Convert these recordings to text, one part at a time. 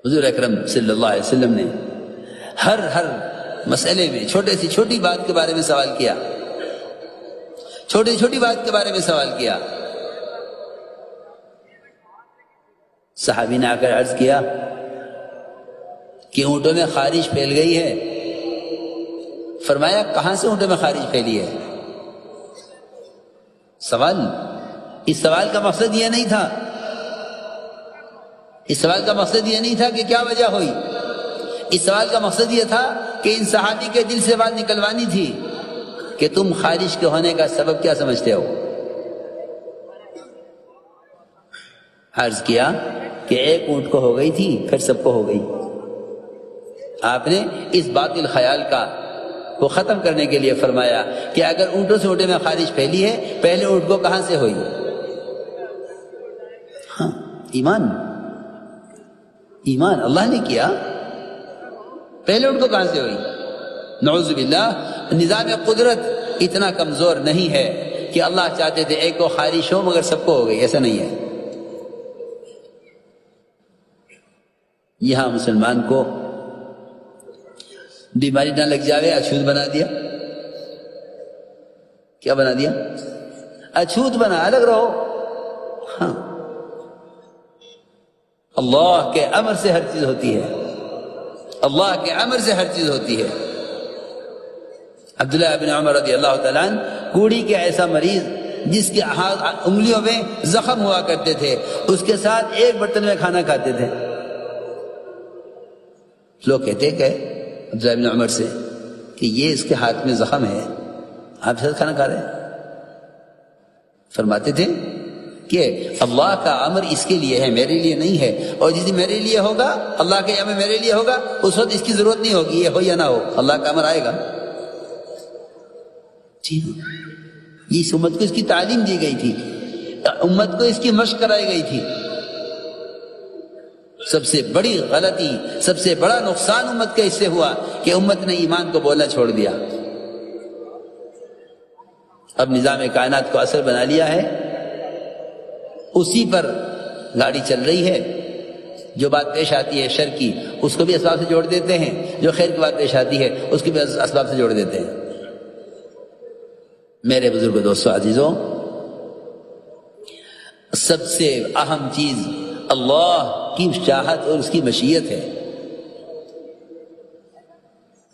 حضور اکرم صلی اللہ علیہ وسلم نے ہر مسئلے میں چھوٹے سی چھوٹی بات کے بارے میں سوال کیا، چھوٹی چھوٹی بات کے بارے میں سوال کیا۔ صحابی نے آ کر عرض کیا کہ اونٹوں میں خارش پھیل گئی ہے۔ فرمایا کہاں سے اونٹوں میں خارش پھیلی ہے؟ اس سوال کا مقصد یہ نہیں تھا، اس سوال کا مقصد یہ نہیں تھا کہ کیا وجہ ہوئی، اس سوال کا مقصد یہ تھا کہ ان صحابی کے دل سے بات نکلوانی تھی کہ تم خارش کے ہونے کا سبب کیا سمجھتے ہو؟ عرض کیا کہ ایک اونٹ کو ہو گئی تھی پھر سب کو ہو گئی۔ آپ نے اس باطل خیال کو ختم کرنے کے لیے فرمایا کہ اگر اونٹوں سے اونٹے میں خارش پھیلی ہے، پہلے اونٹ کو کہاں سے ہوئی؟ ہاں، ایمان اللہ نے کیا، پہلے اونٹ کو کہاں سے ہوئی؟ نعوذ باللہ، نظام قدرت اتنا کمزور نہیں ہے کہ اللہ چاہتے تھے ایک کو خارش ہو مگر سب کو ہو گئی، ایسا نہیں ہے۔ یہاں مسلمان کو بیماری نہ لگ جاوے، اچھوت بنا دیا۔ کیا بنا دیا؟ اچھوت بنا، الگ رہو۔ ہاں، اللہ کے امر سے ہر چیز ہوتی ہے، اللہ کے امر سے ہر چیز ہوتی ہے۔ عبداللہ بن عمر رضی اللہ تعالیٰ عنہ کوڑی کے ایسا مریض جس کے انگلیوں میں زخم ہوا کرتے تھے، اس کے ساتھ ایک برتن میں کھانا کھاتے تھے۔ لوگ کہتے کہ عبداللہ بن عمر سے کہ یہ اس کے ہاتھ میں زخم ہے، آپ ساتھ کھانا کھا رہے ہیں؟ فرماتے تھے کہ اللہ کا امر اس کے لیے ہے، میرے لیے نہیں ہے، اور جس دن میرے لیے ہوگا، اللہ کا امر میرے لیے ہوگا، اس وقت اس کی ضرورت نہیں ہوگی، یہ ہو یا نہ ہو، اللہ کا امر آئے گا۔ جی ہاں، اس امت کو اس کی تعلیم دی گئی تھی، امت کو اس کی مشق کرائی گئی تھی۔ سب سے بڑی غلطی، سب سے بڑا نقصان امت کا اس سے ہوا کہ امت نے ایمان کو بولنا چھوڑ دیا۔ اب نظام کائنات کو اثر بنا لیا ہے، اسی پر گاڑی چل رہی ہے۔ جو بات پیش آتی ہے شر کی، اس کو بھی اسباب سے جوڑ دیتے ہیں، جو خیر کی بات پیش آتی ہے اس کو بھی اسباب سے جوڑ دیتے ہیں۔ میرے بزرگ دوستو عزیزوں، سب سے اہم چیز اللہ کی چاہت اور اس کی مشیت ہے۔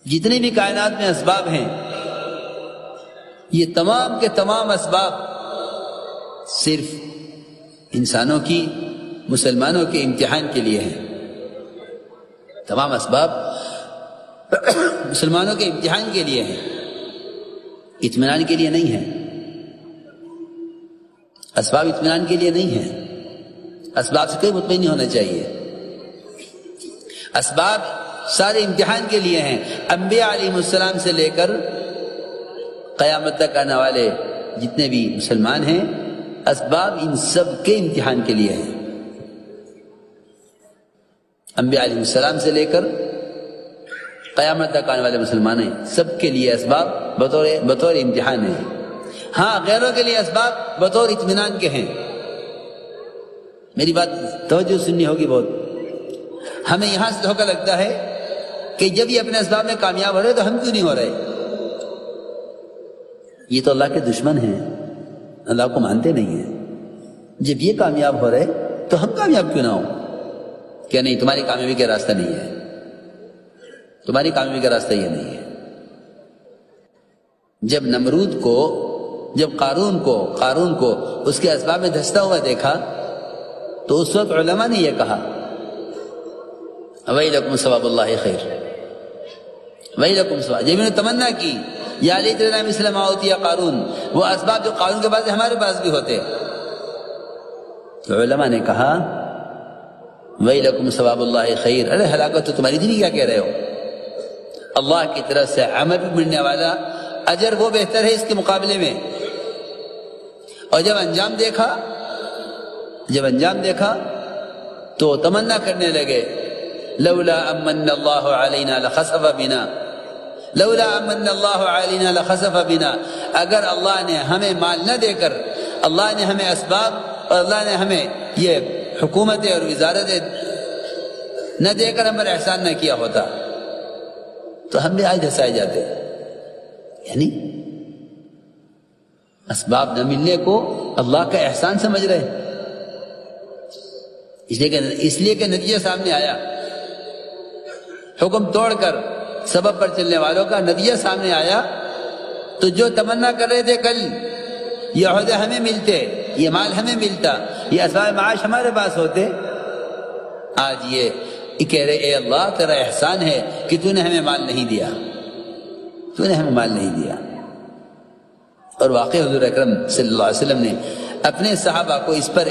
جتنے بھی کائنات میں اسباب ہیں، یہ تمام کے تمام اسباب صرف انسانوں کی، مسلمانوں کے امتحان کے لیے ہیں۔ تمام اسباب مسلمانوں کے امتحان کے لیے ہیں، اطمینان کے لیے نہیں ہیں۔ اسباب اطمینان کے لیے نہیں ہیں، اسباب سے کوئی مطمئن نہیں ہونا چاہیے۔ اسباب سارے امتحان کے لیے ہیں۔ انبیاء علیہ السلام سے لے کر قیامت تک آنے والے جتنے بھی مسلمان ہیں، اسباب ان سب کے امتحان کے لیے ہیں۔ انبیاء علیہ السلام سے لے کر قیامت تک آنے والے مسلمان ہیں، سب کے لیے اسباب بطور امتحان ہیں۔ ہاں، غیروں کے لیے اسباب بطور اطمینان کے ہیں۔ میری بات توجہ سننی ہوگی بہت۔ ہمیں یہاں سے دھوکہ لگتا ہے کہ جب یہ اپنے اسباب میں کامیاب ہو رہے تو ہم کیوں نہیں ہو رہے؟ یہ تو اللہ کے دشمن ہیں، اللہ کو مانتے نہیں ہیں۔ جب یہ کامیاب ہو رہے تو ہم کامیاب کیوں نہ ہوں؟ کہ نہیں، تمہاری کامیابی کا راستہ نہیں ہے، تمہاری کامیابی کا راستہ یہ نہیں ہے۔ جب نمرود کو، جب قارون کو اس کے اسباب میں دھستا ہوا دیکھا تو اس وقت علماء نے یہ کہا وَيْلَكُمْ ثواب اللہ خیر، وَيْلَكُمْ ثواب۔ جب انہوں نے تمنا کی یا لیتنا مثل ما اوتی قارون، وہ اسباب جو قارون کے پاس ہمارے پاس بھی ہوتے، تو علماء نے کہا وَيْلَكُمْ ثواب اللہ خیر، ارے ہلاکت تو تمہاری دینی، کیا کہہ رہے ہو؟ اللہ کی طرف سے عمل بھی ملنے والا اجر وہ بہتر ہے اس کے مقابلے میں۔ اور جب انجام دیکھا تو تمنا کرنے لگے لولا امن اللہ علینا لخسف بنا، لولا امن اللہ علینا لخسف بنا، اگر اللہ نے ہمیں مال نہ دے کر، اللہ نے ہمیں اسباب اور اللہ نے ہمیں یہ حکومتیں اور وزارتیں نہ دے کر ہم پر احسان نہ کیا ہوتا تو ہم بھی آج دھسائے جاتے. یعنی اسباب نہ ملنے کو اللہ کا احسان سمجھ رہے. اس لیے کہ نتیجہ سامنے آیا. حکم توڑ کر سبب پر چلنے والوں کا نتیجہ سامنے آیا. تو جو تمنا کر رہے تھے کل یہ عہدے ہمیں ملتے، یہ مال ہمیں ملتا، یہ اسباب معاش ہمارے پاس ہوتے، آج یہ کہہ رہے اے اللہ تیرا احسان ہے کہ تو نے ہمیں مال نہیں دیا، تو نے ہمیں مال نہیں دیا. اور واقعی حضور اکرم صلی اللہ علیہ وسلم نے اپنے صحابہ کو اس پر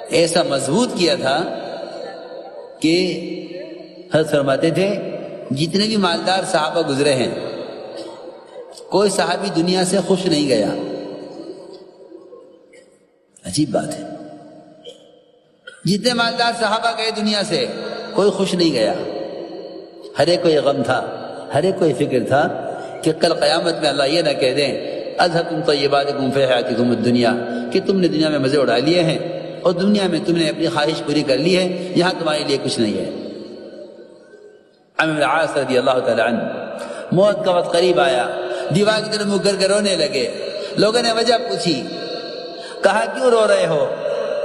ایسا مضبوط کیا تھا کہ حضرت فرماتے تھے جتنے بھی مالدار صحابہ گزرے ہیں کوئی صحابی دنیا سے خوش نہیں گیا. عجیب بات ہے، جتنے مالدار صحابہ گئے دنیا سے کوئی خوش نہیں گیا. ہر ایک کو یہ غم تھا، ہر ایک کو یہ فکر تھا کہ کل قیامت میں اللہ یہ نہ کہہ دیں اذھبتم طیباتکم فی حیاتکم الدنیا، کہ تم نے دنیا میں مزے اڑا لیے ہیں اور دنیا میں تم نے اپنی خواہش پوری کر لی ہے، یہاں تمہارے لیے کچھ نہیں ہے. عمرو بن العاص رضی اللہ تعالی عنہ موت کا وقت قریب آیا، دیوار کی طرف منہ کر کے رونے لگے. لوگوں نے وجہ پوچھی، کہا کیوں رو رہے ہو؟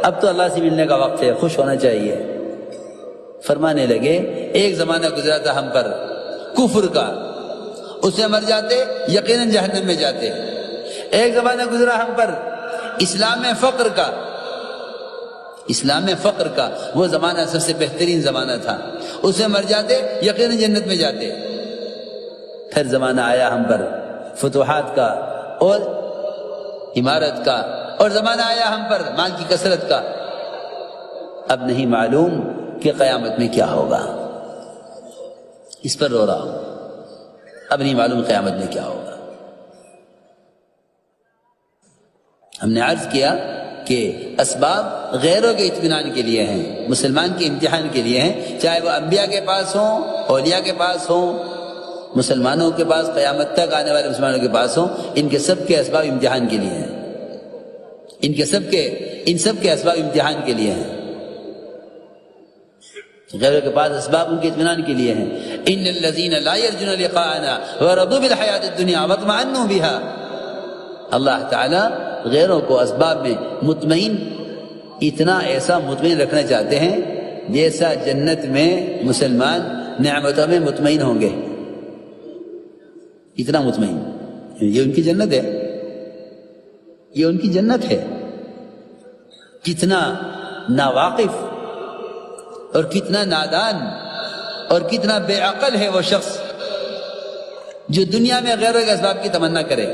اب تو اللہ سے ملنے کا وقت ہے، خوش ہونا چاہیے. فرمانے لگے ایک زمانہ گزرا تھا ہم پر کفر کا، اس میں مر جاتے یقیناً جہنم میں جاتے. ایک زمانہ گزرا ہم پر اسلام میں فقر کا، اسلام میں فقر کا، وہ زمانہ سب سے بہترین زمانہ تھا، اس میں مر جاتے یقیناً جنت میں جاتے. پھر زمانہ آیا ہم پر فتوحات کا اور عمارت کا، اور زمانہ آیا ہم پر مال کی کثرت کا. اب نہیں معلوم کہ قیامت میں کیا ہوگا، اس پر رو رہا ہوں. اب نہیں معلوم قیامت میں کیا ہوگا. ہم نے عرض کیا کہ اسباب غیروں کے اطمینان کے لیے ہیں، مسلمان کے امتحان کے لیے ہیں، چاہے وہ انبیاء کے پاس ہوں، اولیاء کے پاس ہوں، مسلمانوں کے پاس، قیامت تک آنے والے مسلمانوں کے پاس ہوں. ان کے سب کے اسباب امتحان کے لیے ہیں، ان سب کے اسباب امتحان کے لیے ہیں. غیروں کے پاس اسباب ان کے اطمینان کے لیے ہیں. ان الذین لا یرجون لقاءنا ورضوا بالحیاۃ الدنیا واطمأنوا بها. اللہ تعالی غیروں کو اسباب میں مطمئن، اتنا ایسا مطمئن رکھنا چاہتے ہیں جیسا جنت میں مسلمان نعمتوں میں مطمئن ہوں گے. اتنا مطمئن، یہ ان کی جنت ہے، یہ ان کی جنت ہے. کتنا ناواقف اور کتنا نادان اور کتنا بے عقل ہے وہ شخص جو دنیا میں غیروں کے اسباب کی تمنا کرے.